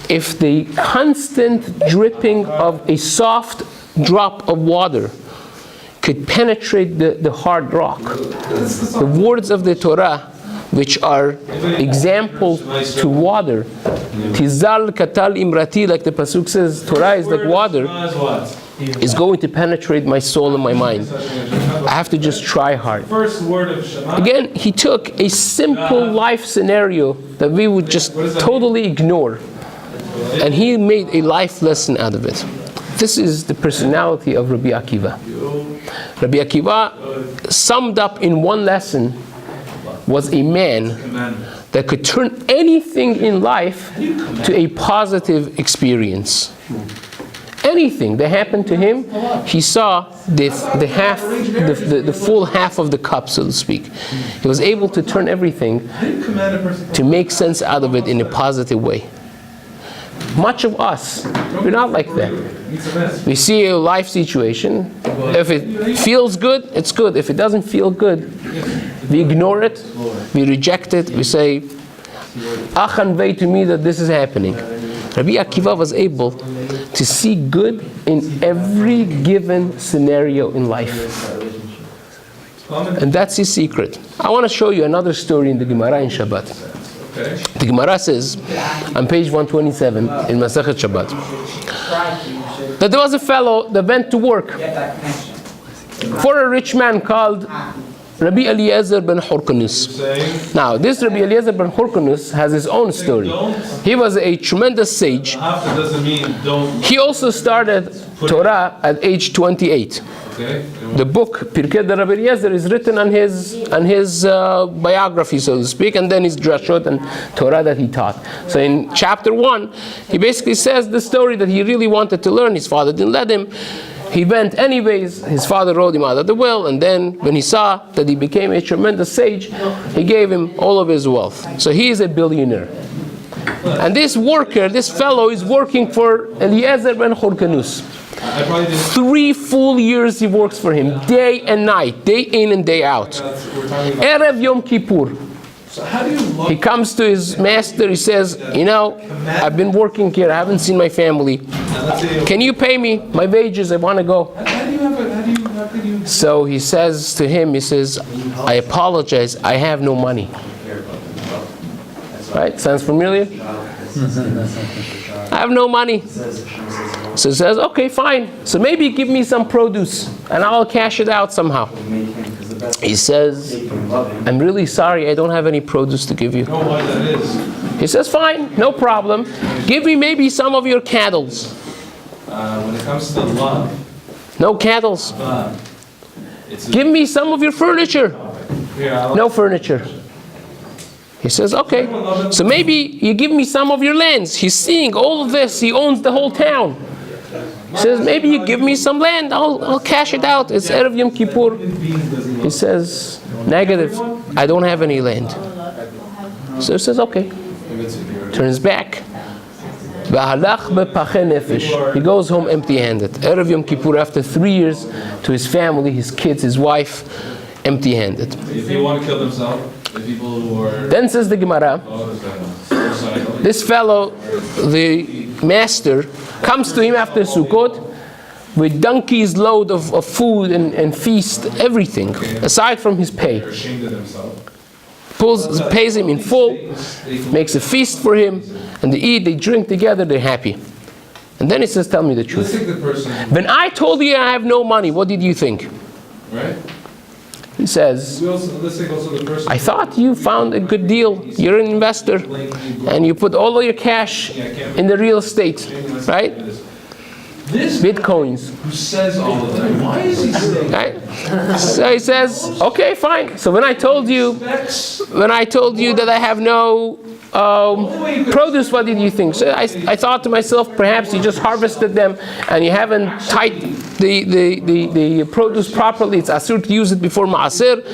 if the constant dripping of a soft drop of water could penetrate the hard rock, the words of the Torah, which are examples to water, Tizal katal imrati, like the pasuk says, Torah is like water, is going to penetrate my soul and my mind. I have to just try hard. Again, he took a simple life scenario that we would just totally ignore, and he made a life lesson out of it. This is the personality of Rabbi Akiva. Rabbi Akiva, summed up in one lesson, was a man that could turn anything in life to a positive experience. Anything that happened to him, he saw the full half of the cup, so to speak. He was able to turn everything to make sense out of it in a positive way. Much of us, we're not like that. We see a life situation. If it feels good, it's good. If it doesn't feel good, we ignore it, we reject it, we say, Achan vei to me that this is happening. Rabbi Akiva was able to see good in every given scenario in life. And that's his secret. I want to show you another story in the Gemara in Shabbat. The Gemara says, on page 127 in Masechet Shabbat, that there was a fellow that went to work for a rich man called Rabbi Eliezer ben Hyrcanus. Now, this Rabbi Eliezer ben Hyrcanus has his own story. He was a tremendous sage. He also started Torah at age 28. The book Pirkei de Rabbi Eliezer is written on his biography, so to speak, and then his drashot and Torah that he taught. So in chapter 1, he basically says the story that he really wanted to learn. His father didn't let him. He went anyways. His father rode him out of the well, and then when he saw that he became a tremendous sage, he gave him all of his wealth. So he is a billionaire. And this worker, this fellow, is working for Eliezer ben Hyrcanus. 3 full years he works for him, day and night, day in and day out. Erev Yom Kippur, he comes to his master, he says, I've been working here, I haven't seen my family. Can you pay me my wages? I want to go. So he says to him, I apologize, I have no money. Right? Sounds familiar? I have no money. So he says, okay, fine. So maybe give me some produce and I'll cash it out somehow. He says, I'm really sorry, I don't have any produce to give you. He says, fine, no problem. Give me maybe some of your cattle. When it comes to love, no cattle. Give me some of your furniture. No furniture. He says, okay, so maybe you give me some of your lands. He's seeing all of this. He owns the whole town. He says, maybe you give me some land. I'll cash it out. It's Erev Yom Kippur. He says, negative. I don't have any land. So he says, okay. Turns back. He goes home empty-handed. Erev Yom Kippur, after 3 years, to his family, his kids, his wife, empty-handed. If you want to kill themselves, the people who are... Then says the Gemara, this fellow, the master, comes to him after Sukkot with donkey's load of food and feast, everything, aside from his pay. Pays him in full, makes a feast for him, and they eat, they drink together, they're happy. And then he says, tell me the truth. When I told you I have no money, what did you think? Right. He says, I thought you found a good deal. You're an investor, and you put all of your cash in the real estate, right? Bitcoins. Who says all of that? Why is he saying that? So he says, okay, fine. So when I told you that I have no produce, what did you think? So I thought to myself, perhaps you just harvested them and you haven't tied the produce properly. It's asur to use it before ma'aser,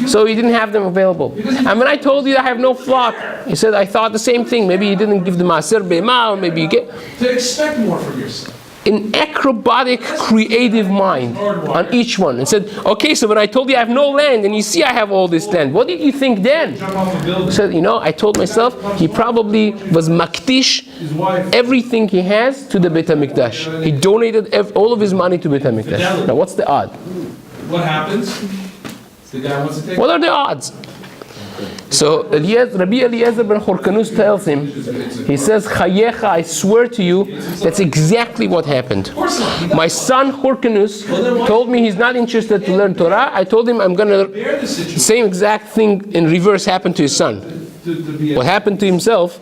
so you didn't have them available. And when I told you I have no flock, he said, I thought the same thing. Maybe you didn't give the ma'aser be'ema, or maybe you get... To expect more from yourself. an acrobatic, creative mind on each one and said, okay, so when I told you I have no land and you see I have all this land, what did you think then? He said, I told myself he probably was maktish everything he has to the Beit HaMikdash. He donated all of his money to Beit HaMikdash. Now what's the odd? What happens? The guy wants to take. What are the odds? So Rabbi Eliezer ben Horkanus tells him, he says, Chayecha, I swear to you, that's exactly what happened. My son Horkanus told me he's not interested to learn Torah. I told him I'm going to, the same exact thing in reverse happened to his son. What happened to himself,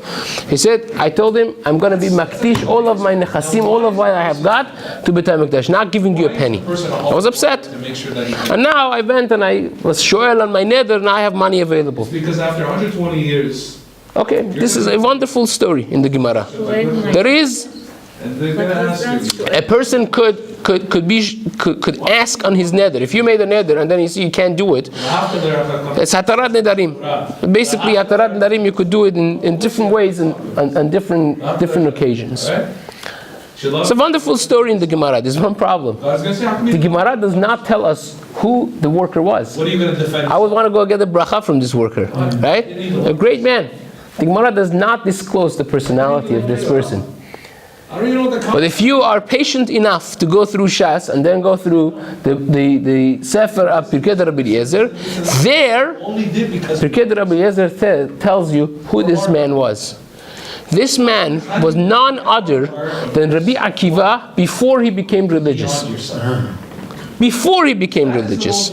he said, I told him I'm going to be maktish all of my nechasim, all of what I have got to Beit HaMikdash, not giving you a penny. I was upset. And now I went and I was shoel on my neder, now I have money available. Because after 120 years. Okay, this is a wonderful story in the Gemara. There is a person could ask on his neder. If you made a neder and then you see you can't do it, it's hatarat nedarim. Basically, hatarat nedarim you could do it in different ways and on different occasions. It's a wonderful story in the Gemara. There's one problem. The Gemara does not tell us who the worker was. What are you going to defend? I would want to go get a bracha from this worker, right? A great man. The Gemara does not disclose the personality of this person. But if you are patient enough to go through Shas and then go through the Sefer of Pirkei Rabbi Eliezer, there Pirkei Rabbi Eliezer tells you who this man was. This man was none other than Rabbi Akiva before he became religious. Before he became religious.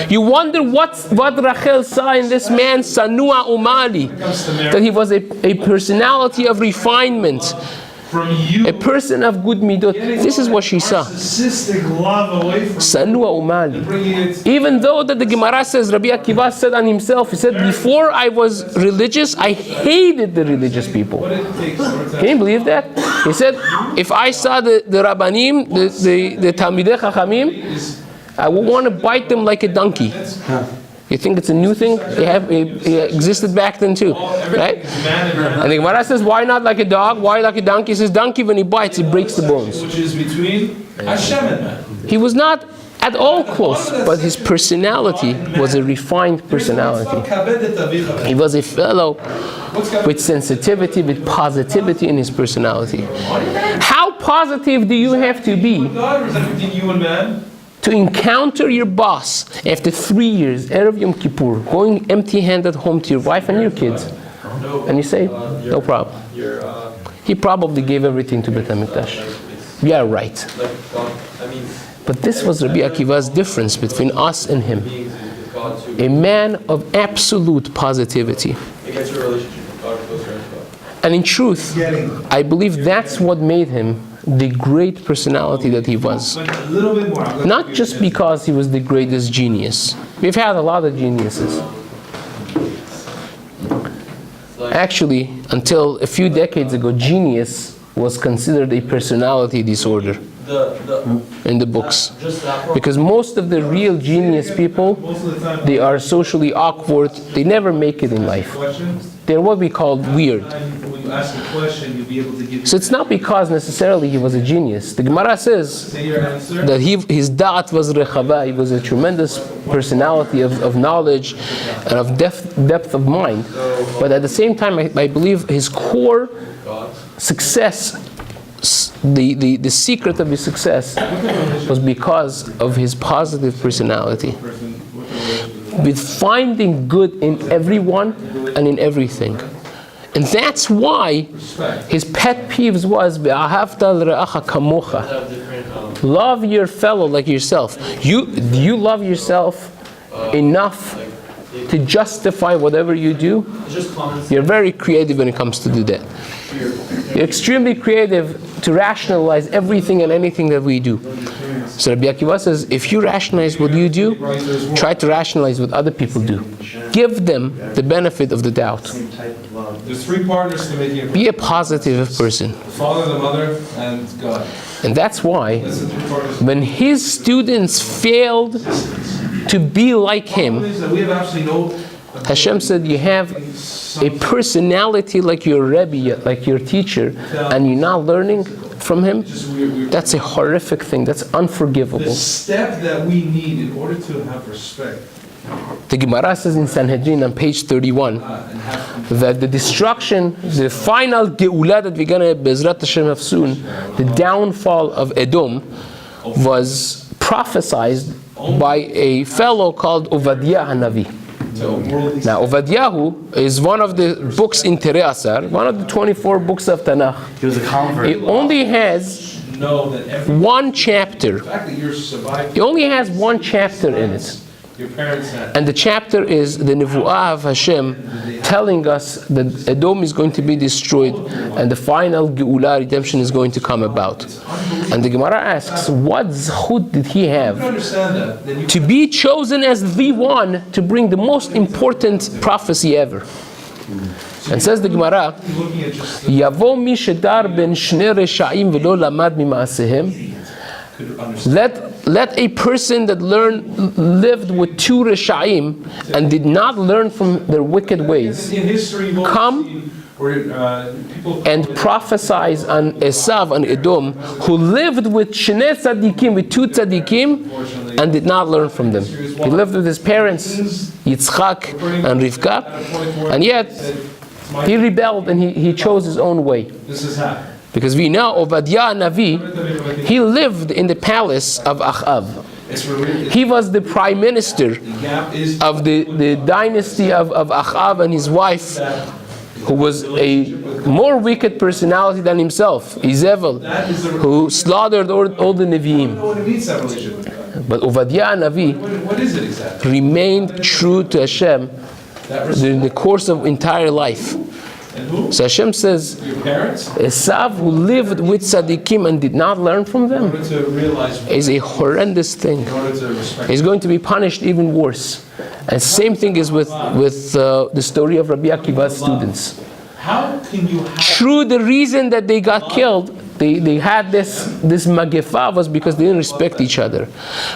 You wonder what Rachel saw in this man, Sanua Umali, that he was a personality of refinement, a person of good midot. This is what she saw. Sanua Umali. Even though that the Gemara says, Rabbi Akiva said on himself, he said, before I was religious, I hated the religious people. Can you believe that? He said, if I saw the Rabbanim, the Talmidei Chachamim, I would want to bite them like a donkey. You think it's a new thing? It existed back then too, right? And the Gemara says, why not like a dog? Why like a donkey? He says, donkey when he bites, it breaks the bones. Which is between Hashem and man. He was not at all close, but his personality was a refined personality. He was a fellow with sensitivity, with positivity in his personality. How positive do you have to be to encounter your boss after 3 years, Erev Yom Kippur, going empty-handed home to your wife and your kids, and you say, no problem. He probably gave everything to Beit HaMikdash. We are right. But this was Rabbi Akiva's difference between us and him. A man of absolute positivity. And in truth, I believe that's what made him the great personality that he was. Not just because he was the greatest genius. We've had a lot of geniuses. Actually, until a few decades ago, genius was considered a personality disorder in the books. Because most of the real genius people, they are socially awkward. They never make it in life. They're what we call weird. So it's not because necessarily he was a genius. The Gemara says that his da'at was rechava. He was a tremendous personality of knowledge and of depth of mind. But at the same time, I believe his core success, the secret of his success, was because of his positive personality. With finding good in everyone and in everything. And that's why his pet peeves was Ve'ahavta l're'acha kamocha. Love your fellow like yourself. Do you love yourself enough to justify whatever you do? You're very creative when it comes to do that. You're extremely creative to rationalize everything and anything that we do. So Rabbi Akiva says, if you rationalize what you do, try to rationalize what other people do. Give them the benefit of the doubt. There's three partners to making a person. Be a positive person. The Father, the Mother, and God. And that's why when his students failed to be like him, Hashem said, you have a personality like your Rebbe, like your teacher, and you're not learning from him? That's a horrific thing. That's unforgivable. The step that we need in order to have respect. The Gemara says in Sanhedrin on page 31 that the destruction, the final Geula that we're going to Bezrat Hashem have soon, the downfall of Edom, was prophesied by a fellow called Ovadiah Hanavi. Now, Ovadiyahu is one of the books in Terei Asar, one of the 24 books of Tanakh. He was a convert. It only has one chapter. It only has one chapter in it. And the chapter is the Nevuah of Hashem telling us that Edom is going to be destroyed and the final Geula, redemption, is going to come about. And the Gemara asks, what zchut did he have to be chosen as the one to bring the most important prophecy ever? And says the Gemara, Yavo mi shedar ben shnei reshaim v'lo lamad mima'asehem. Let a person that lived with two Reshaim and did not learn from their wicked ways come and prophesize on Esav and Edom, who lived with Shnei Tzadikim, with two Tzadikim, and did not learn from them. He lived with his parents, Yitzchak and Rivka, and yet he rebelled and he chose his own way. Because we know Ovadiah Navi, he lived in the palace of Achav. He was the prime minister of the dynasty of Achav and his wife, who was a more wicked personality than himself, Izebel, who slaughtered all the Nevi'im. But Ovadiah Navi remained true to Hashem during the course of entire life. So Hashem says, Esav, who lived with Tzadikim and did not learn from them, is a horrendous thing. He's going to be punished even worse. And same thing is with the story of Rabbi Akiva's students. True, the reason that they got killed, they had this magefa, was because they didn't respect each other.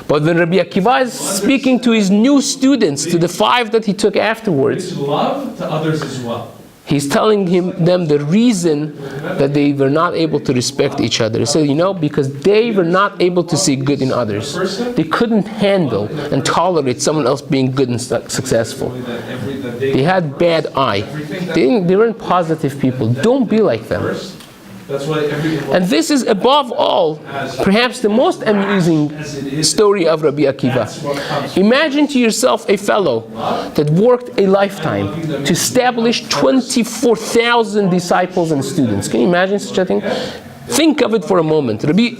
But when Rabbi Akiva is speaking to his new students, to the 5 that he took afterwards, love to others as well. He's telling them the reason that they were not able to respect each other. He said, because they were not able to see good in others. They couldn't handle and tolerate someone else being good and successful. They had bad eye. They weren't positive people. Don't be like them. And this is above all, perhaps the most amusing story of Rabbi Akiva. Imagine to yourself a fellow that worked a lifetime to establish 24,000 disciples and students. Can you imagine such a thing? Think of it for a moment. Rabbi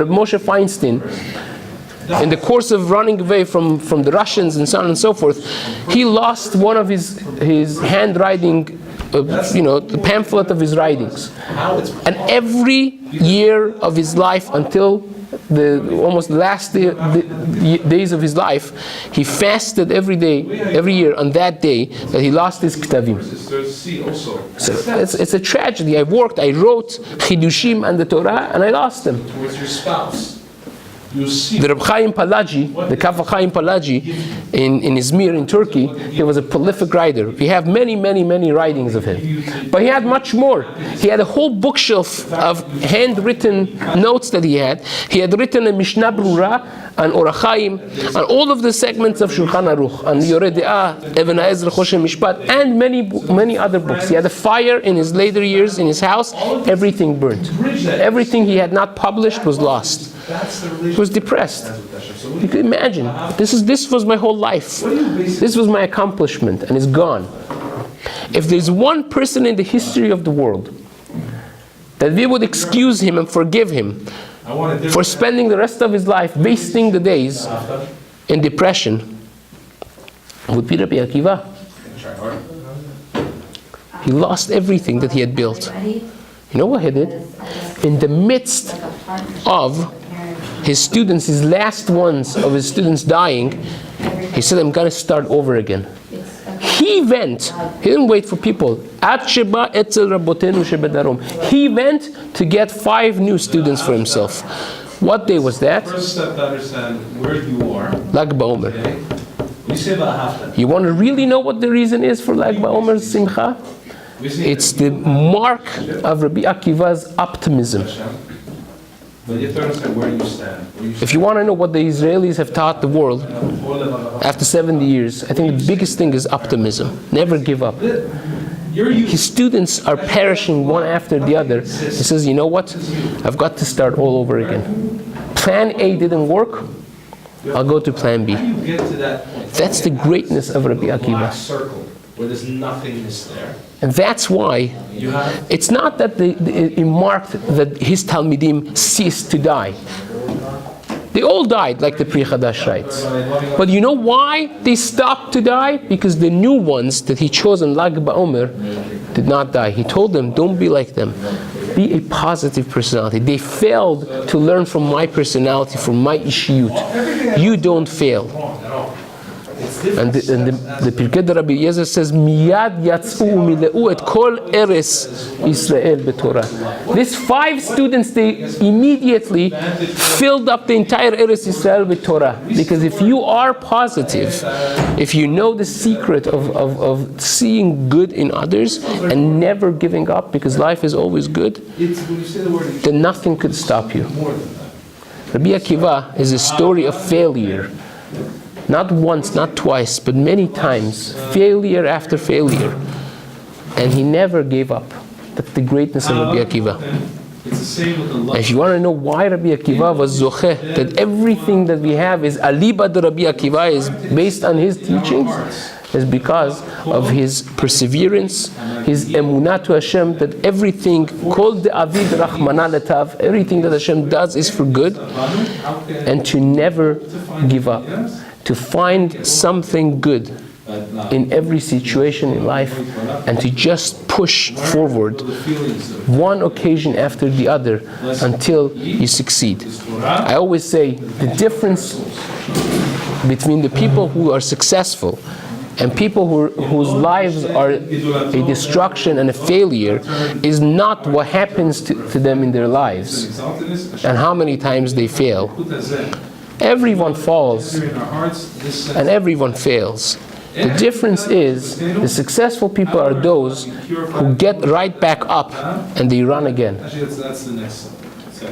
Moshe Feinstein, in the course of running away from the Russians and so on and so forth, he lost one of his handwriting, the pamphlet of his writings. And every year of his life until the almost last days of his life, he fasted every year on that day that he lost his ktavim. So it's a tragedy. I wrote Chidushim and the Torah, and I lost them. The Reb Chaim Palaji, the Kaf Chaim Palaji in Izmir in Turkey, he was a prolific writer. We have many writings of him. But he had much more. He had a whole bookshelf of handwritten notes that he had. He had written a Mishnah Brura, and Orach Chaim, and all of the segments of Shulchan Aruch, and Yoreh De'ah, Even HaEzra, Choshen Mishpat, and many other books. He had a fire in his later years in his house. Everything burnt. Everything he had not published was lost. He was depressed. You can imagine. This was my whole life. This was my accomplishment, and it's gone. If there's one person in the history of the world that we would excuse him and forgive him for spending the rest of his life wasting the days in depression, would be Rabbi Akiva. He lost everything that he had built. You know what he did? In the midst of his students, his last ones of his students dying, he said, I'm going to start over again. He went, he didn't wait for people. He went to get 5 new students for himself. What day was that? First step to understand where you are. Lag BaOmer. We say about half. You want to really know what the reason is for Lag BaOmer's Simcha? It's the mark of Rabbi Akiva's optimism. But you have to understand where you stand. If you want to know what the Israelis have taught the world after 70 years, I think the biggest thing is optimism. Never give up. His students are perishing one after the other. He says, you know what? I've got to start all over again. Plan A didn't work. I'll go to Plan B. That's the greatness of Rabbi Akiva. Where there's nothingness there. And that's why it's not that it marked that his Talmidim ceased to die. They all died, like the Pri Chadash writes. But you know why they stopped to die? Because the new ones that he chose on Lag BaOmer did not die. He told them, don't be like them. Be a positive personality. They failed to learn from my personality, from my ishiyut. You don't fail. And the Pirkei Rabbi Yisraeli says, Miyad yatz'u mileu et kol eres Yisrael b'Torah. These 5 students, they immediately filled up the entire Eretz Yisrael with Torah. Because if you are positive, if you know the secret of seeing good in others and never giving up, because life is always good, then nothing could stop you. Rabbi Akiva is a story of failure. Not once, not twice, but many times. Failure after failure. And he never gave up. That's the greatness of Rabbi Akiva. And if you want to know why Rabbi Akiva was zocheh, that everything that we have is aliba de Rabbi Akiva, is based on his teachings, is because of his perseverance, his emunah to Hashem, that everything, kol de'avid rachmana letav, everything that Hashem does is for good, and to never give up. To find something good in every situation in life and to just push forward one occasion after the other until you succeed. I always say the difference between the people who are successful and people whose lives are a destruction and a failure is not what happens to them in their lives and how many times they fail. Everyone falls and everyone fails. The difference is the successful people are those who get right back up and they run again.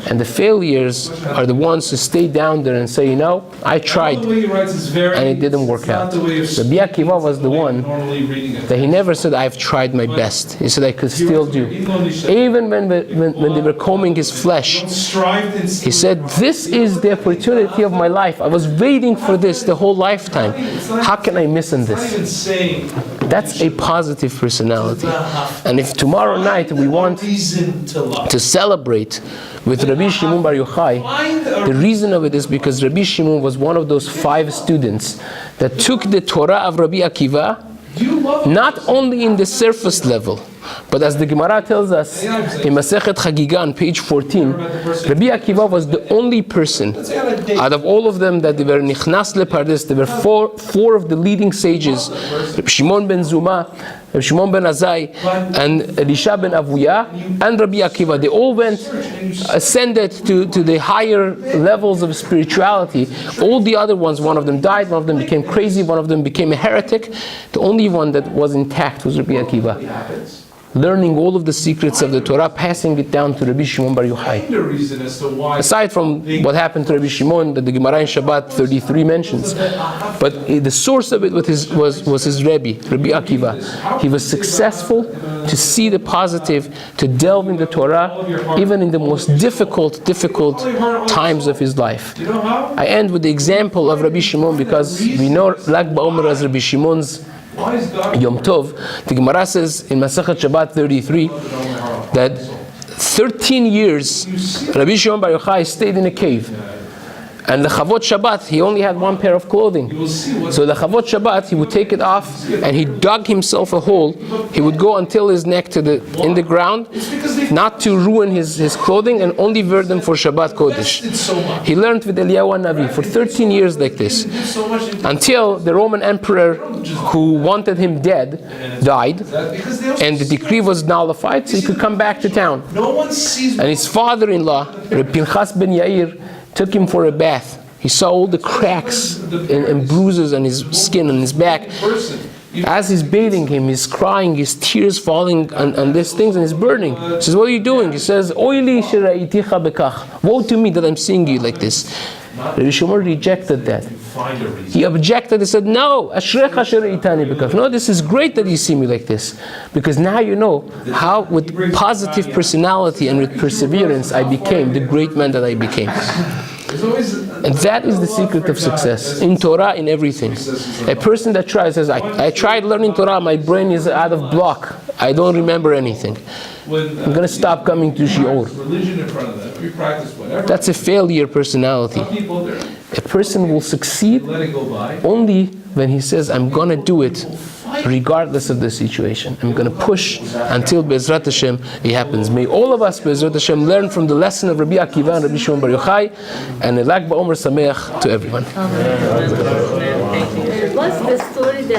And the failures are the ones who stay down there and say, you know, I tried and it didn't work out. Rabbi Akiva was the one that he never said, I've tried my best. He said, I could still do. Even when they were combing his flesh, he said, this is the opportunity of my life. I was waiting for this the whole lifetime. How can I miss on this? That's a positive personality. And if tomorrow night we want to celebrate with Rabbi Shimon Bar Yochai, the reason of it is because Rabbi Shimon was one of those 5 students that took the Torah of Rabbi Akiva not only in the surface level, but as the Gemara tells us in Masechet Chagiga on page 14, Rabbi Akiva was the only person out of all of them that they were nichnas lepardes. There were four of the leading sages, Rabbi Shimon ben Zuma, Rabbi Shimon ben Azai, and Elisha ben Avuya, and Rabbi Akiva. They all ascended to the higher levels of spirituality. All the other ones, one of them died, one of them became crazy, one of them became a heretic. The only one that was intact was Rabbi Akiva, learning all of the secrets of the Torah, passing it down to Rabbi Shimon Bar Yochai. Aside from what happened to Rabbi Shimon that the Gemara in Shabbat 33 mentions, but the source of it was his Rebbe, Rabbi Akiva. He was successful to see the positive, to delve in the Torah, even in the most difficult times of his life. I end with the example of Rabbi Shimon because we know Lag BaOmer as Rabbi Shimon's Yom Tov. The Gemara says in Masechet Shabbat 33 that 13 years Rabbi Shimon Bar Yochai stayed in a cave. And the Chavot Shabbat, he only had one pair of clothing. So the Chavot Shabbat, he would take it off and he dug himself a hole. He would go until his neck in the ground, not to ruin his clothing, and only wear them for Shabbat Kodesh. He learned with Eliyahu Navi for 13 years like this, until the Roman emperor who wanted him dead died, and the decree was nullified, so he could come back to town. And his father-in-law, Rabbi Pinchas ben Yair, took him for a bath. He saw all the cracks and bruises on his skin and his back. As he's bathing him, he's crying, his tears falling on these things, and he's burning. He says, what are you doing? He says, Oili shira'iticha bekach. Woe to me that I'm seeing you like this. Rabbi Shimon rejected that. He objected. He said, no, ashrecha shira'itani bekach. No, this is great that you see me like this. Because now you know how, with positive personality and with perseverance, I became the great man that I became. And that is the secret of success in Torah, in everything. A person that tries says, I tried learning Torah, my brain is out of block, I don't remember anything, I'm going to stop coming to Shiur. That's a failure personality. A person will succeed only when he says, I'm going to do it regardless of the situation. I'm going to push until Be'ezrat Hashem it happens. May all of us, Be'ezrat Hashem, learn from the lesson of Rabbi Akiva and Rabbi Shimon Bar Yochai, and a Lag BaOmer Sameach to everyone. What's the story that